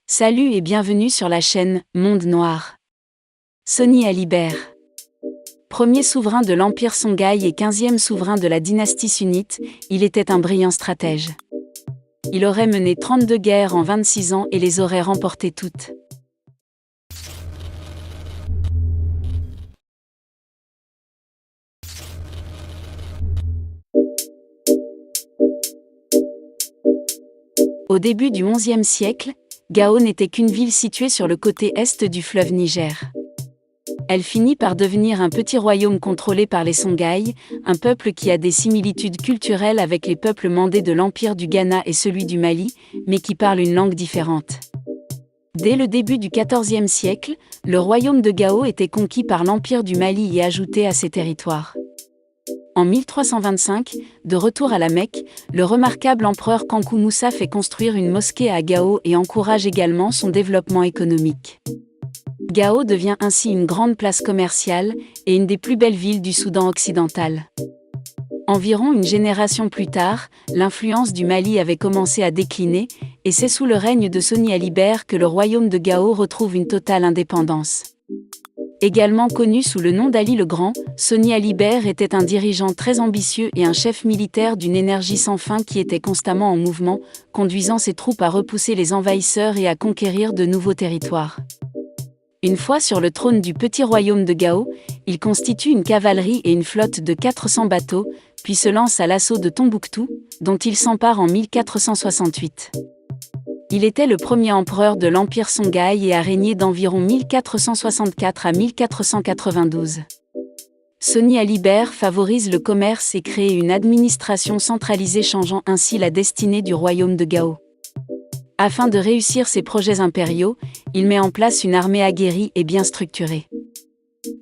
Salut et bienvenue sur la chaîne Monde Noir. Sonny Alibert. Premier souverain de l'Empire Songhai et 15e souverain de la dynastie sunnite, il était un brillant stratège. Il aurait mené 32 guerres en 26 ans et les aurait remportées toutes. Au début du XIe siècle, Gao n'était qu'une ville située sur le côté est du fleuve Niger. Elle finit par devenir un petit royaume contrôlé par les Songhai, un peuple qui a des similitudes culturelles avec les peuples mandés de l'Empire du Ghana et celui du Mali, mais qui parlent une langue différente. Dès le début du XIVe siècle, le royaume de Gao était conquis par l'Empire du Mali et ajouté à ses territoires. En 1325, de retour à la Mecque, le remarquable empereur Kankou Moussa fait construire une mosquée à Gao et encourage également son développement économique. Gao devient ainsi une grande place commerciale et une des plus belles villes du Soudan occidental. Environ une génération plus tard, l'influence du Mali avait commencé à décliner, et c'est sous le règne de Sonny Alibert que le royaume de Gao retrouve une totale indépendance. Également connu sous le nom d'Ali le Grand, Sonny Alibert était un dirigeant très ambitieux et un chef militaire d'une énergie sans fin qui était constamment en mouvement, conduisant ses troupes à repousser les envahisseurs et à conquérir de nouveaux territoires. Une fois sur le trône du petit royaume de Gao, il constitue une cavalerie et une flotte de 400 bateaux, puis se lance à l'assaut de Tombouctou, dont il s'empare en 1468. Il était le premier empereur de l'Empire Songhai et a régné d'environ 1464 à 1492. Sonny Alibert favorise le commerce et crée une administration centralisée changeant ainsi la destinée du royaume de Gao. Afin de réussir ses projets impériaux, il met en place une armée aguerrie et bien structurée.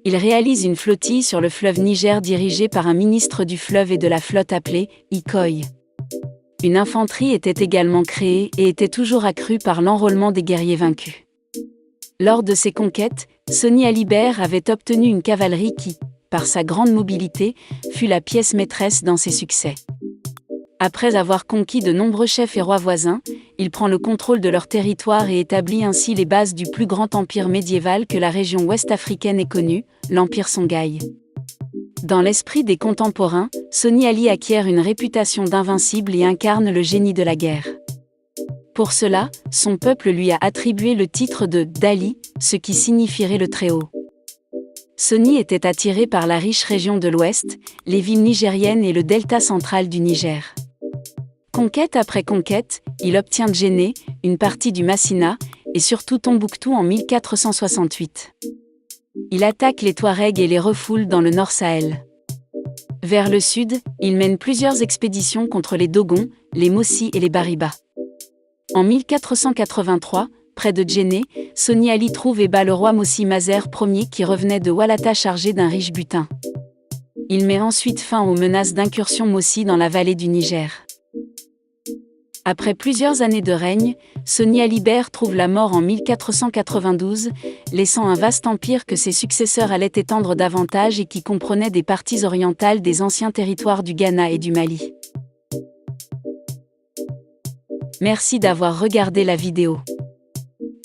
Il réalise une flottille sur le fleuve Niger dirigée par un ministre du fleuve et de la flotte appelé Ikoy. Une infanterie était également créée et était toujours accrue par l'enrôlement des guerriers vaincus. Lors de ses conquêtes, Sonny Alibert avait obtenu une cavalerie qui, par sa grande mobilité, fut la pièce maîtresse dans ses succès. Après avoir conquis de nombreux chefs et rois voisins, il prend le contrôle de leur territoire et établit ainsi les bases du plus grand empire médiéval que la région ouest africaine ait connu, l'Empire Songhai. Dans l'esprit des contemporains, Sonny Ali acquiert une réputation d'invincible et incarne le génie de la guerre. Pour cela, son peuple lui a attribué le titre de Dali, ce qui signifierait le Très-Haut. Sonny était attiré par la riche région de l'Ouest, les villes nigériennes et le delta central du Niger. Conquête après conquête, il obtient Djenné, une partie du Massina, et surtout Tombouctou en 1468. Il attaque les Touaregs et les refoule dans le Nord Sahel. Vers le sud, il mène plusieurs expéditions contre les Dogons, les Mossi et les Bariba. En 1483, près de Djenné, Sonny Ali trouve et bat le roi Mossi Mazer Ier qui revenait de Walata chargé d'un riche butin. Il met ensuite fin aux menaces d'incursion Mossi dans la vallée du Niger. Après plusieurs années de règne, Sonny Alibert trouve la mort en 1492, laissant un vaste empire que ses successeurs allaient étendre davantage et qui comprenait des parties orientales des anciens territoires du Ghana et du Mali. Merci d'avoir regardé la vidéo.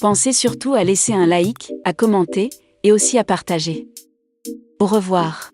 Pensez surtout à laisser un like, à commenter, et aussi à partager. Au revoir.